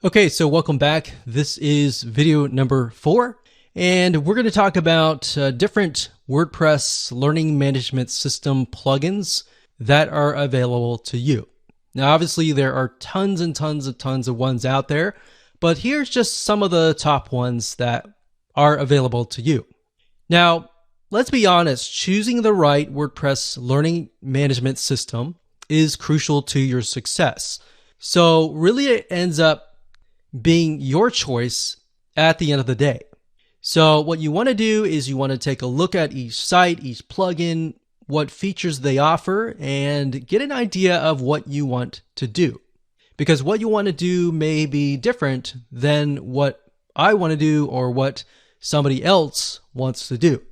Okay, so welcome back. This is video number 4, and we're going to talk about different WordPress learning management system plugins that are available to you. Now, obviously, there are tons and tons of ones out there, but here's just some of the top ones that are available to you. Now, let's be honest, choosing the right WordPress learning management system is crucial to your success. So really it ends up being your choice at the end of the day. So what you want to do is you want to take a look at each site, each plugin, what features they offer, and get an idea of what you want to do. Because what you want to do may be different than what I want to do or what somebody else wants to do.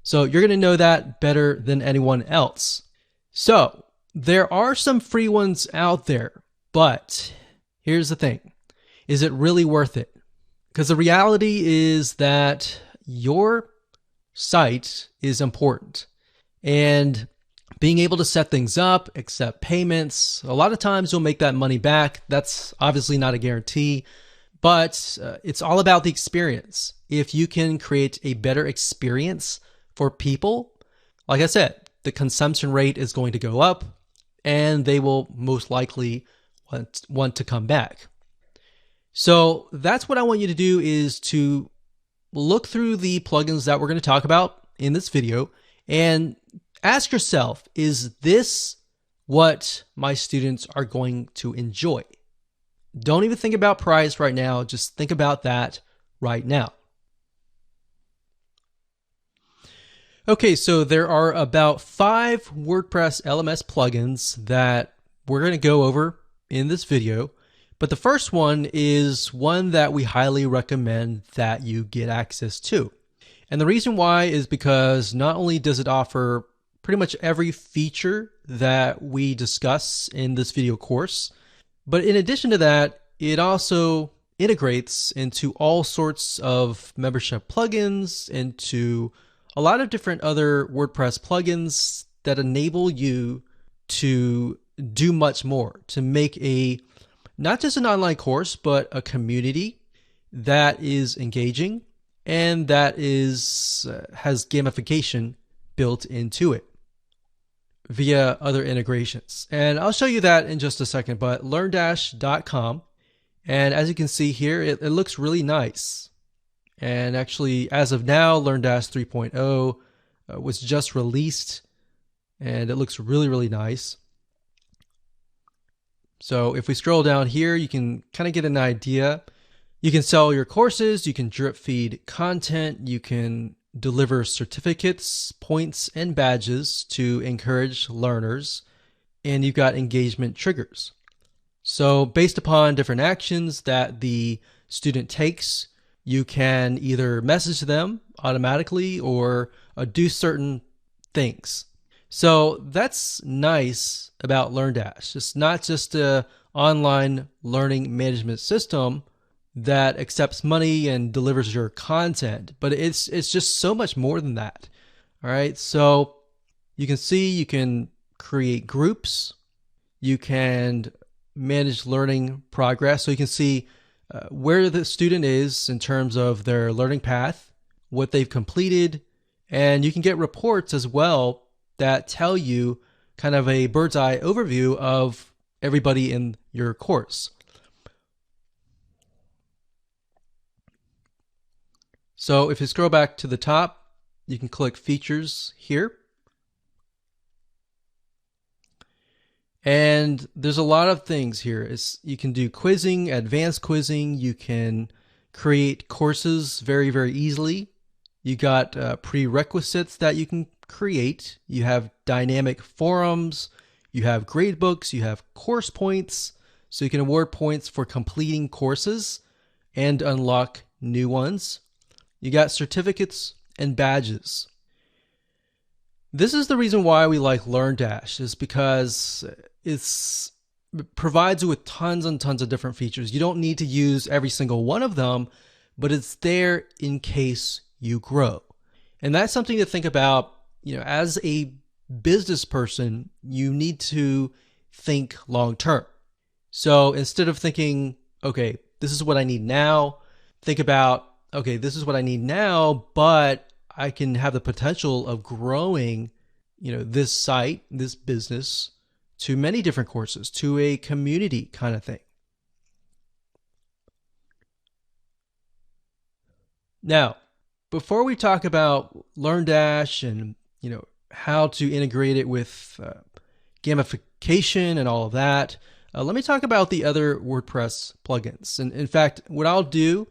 So you're going to know that better than anyone else. So there are some free ones out there, but here's the thing. Is it really worth it? Because the reality is that your site is important. And being able to set things up, accept payments, a lot of times you'll make that money back. That's obviously not a guarantee, but it's all about the experience. If you can create a better experience for people, like I said, the consumption rate is going to go up and they will most likely want to come back. So that's what I want you to do, is to look through the plugins that we're going to talk about in this video and ask yourself, is this what my students are going to enjoy? Don't even think about price right now. Just think about that right now. Okay, so there are about 5 WordPress LMS plugins that we're going to go over in this video. But the first one is one that we highly recommend that you get access to. And the reason why is because not only does it offer pretty much every feature that we discuss in this video course, but in addition to that, it also integrates into all sorts of membership plugins, into a lot of different other WordPress plugins that enable you to do much more, to make not just an online course, but a community that is engaging and that has gamification built into it via other integrations. And I'll show you that in just a second, but learndash.com. And as you can see here, it looks really nice. And actually, as of now, LearnDash 3.0 was just released, and it looks really nice. So if we scroll down here, you can kind of get an idea. You can sell your courses, you can drip feed content, you can deliver certificates, points, and badges to encourage learners, and you've got engagement triggers. So based upon different actions that the student takes, you can either message them automatically or do certain things. So that's nice about LearnDash. It's not just an online learning management system that accepts money and delivers your content, but it's just so much more than that. All right, so you can see you can create groups, you can manage learning progress, so you can see where the student is in terms of their learning path, what they've completed, and you can get reports as well that tell you kind of a bird's eye overview of everybody in your course. So if you scroll back to the top, you can click features here. And there's a lot of things here. You can do quizzing, advanced quizzing. You can create courses very easily. You got prerequisites that you can create. You have dynamic forums, you have gradebooks, you have course points, so you can award points for completing courses and unlock new ones. You got certificates and badges. This is the reason why we like LearnDash, is because it provides you with tons and tons of different features. You don't need to use every single one of them, but it's there in case you grow. And that's something to think about. You know, as a business person, you need to think long term. So instead of thinking, okay, this is what I need now. Think about, okay, this is what I need now, but I can have the potential of growing, this site, this business to many different courses, to a community kind of thing. Now, before we talk about LearnDash and, how to integrate it with gamification and all of that, let me talk about the other WordPress plugins. And in fact, what I'll do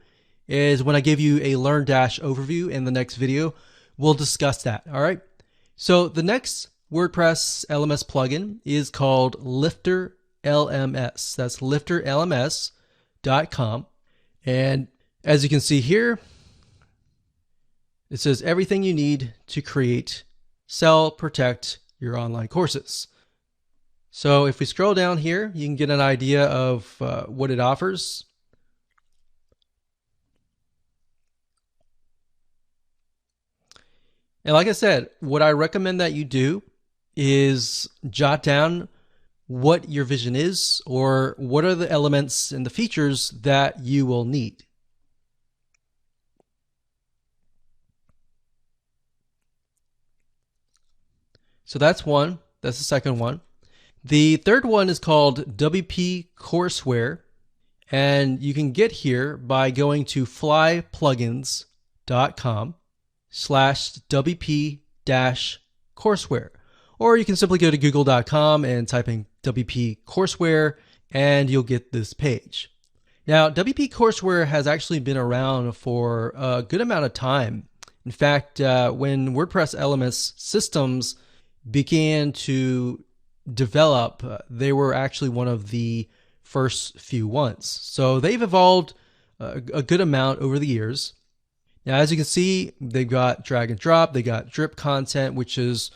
is when I give you a LearnDash overview in the next video, we'll discuss that. All right. So the next WordPress LMS plugin is called Lifter LMS. That's lifterlms.com. And as you can see here, it says everything you need to create, sell, protect your online courses. So if we scroll down here, you can get an idea of what it offers. And like I said, what I recommend that you do is jot down what your vision is, or what are the elements and the features that you will need. So that's one. That's the second one. The third one is called WP Courseware, and you can get here by going to flyplugins.com/WP-courseware. Or you can simply go to google.com and type in WP Courseware, and you'll get this page. Now, WP Courseware has actually been around for a good amount of time. In fact, when WordPress LMS systems began to develop, they were actually one of the first few ones. So they've evolved a good amount over the years. Now, as you can see, they've got drag and drop, they got drip content, which is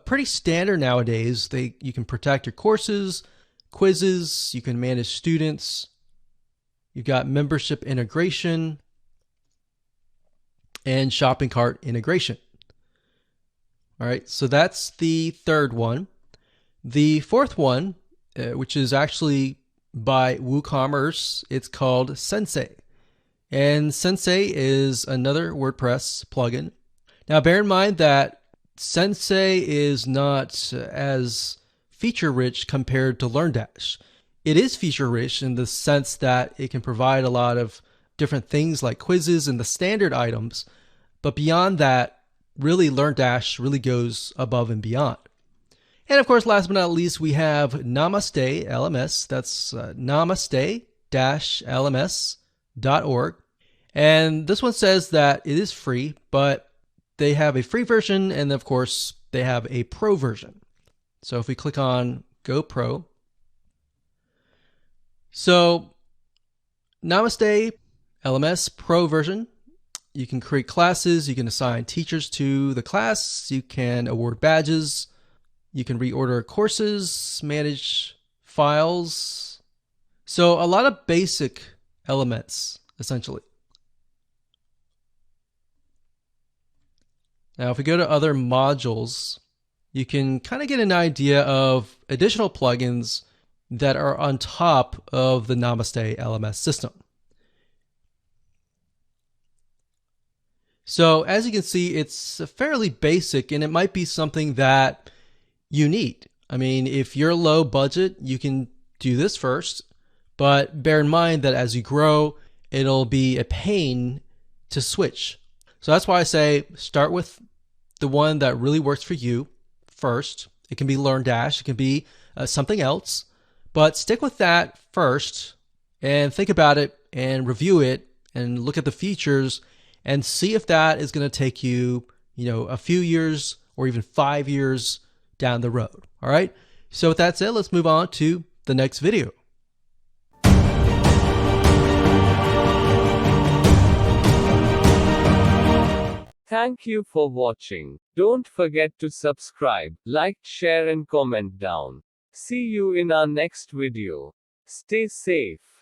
pretty standard nowadays. You can protect your courses, quizzes, you can manage students, you've got membership integration, and shopping cart integration. All right, so that's the third one. The fourth one, which is actually by WooCommerce, it's called Sensei. And Sensei is another WordPress plugin. Now, bear in mind that Sensei is not as feature-rich compared to LearnDash. It is feature-rich in the sense that it can provide a lot of different things like quizzes and the standard items. But beyond that, really, LearnDash really goes above and beyond. And of course, last but not least, we have Namaste LMS. That's namaste-lms.org. And this one says that it is free, but they have a free version, and of course, they have a pro version. So if we click on Go Pro, so Namaste LMS Pro version, you can create classes, you can assign teachers to the class, you can award badges, you can reorder courses, manage files. So a lot of basic elements, essentially. Now, if we go to other modules, you can kind of get an idea of additional plugins that are on top of the Namaste LMS system. So as you can see, it's fairly basic, and it might be something that you need. I mean, if you're low budget, you can do this first, but bear in mind that as you grow, it'll be a pain to switch. So that's why I say start with the one that really works for you first. It can be LearnDash, it can be something else, but stick with that first and think about it and review it and look at the features and see if that is going to take you, a few years or even 5 years down the road. All right. So with that said, let's move on to the next video. Thank you for watching. Don't forget to subscribe, like, share and comment down. See you in our next video. Stay safe.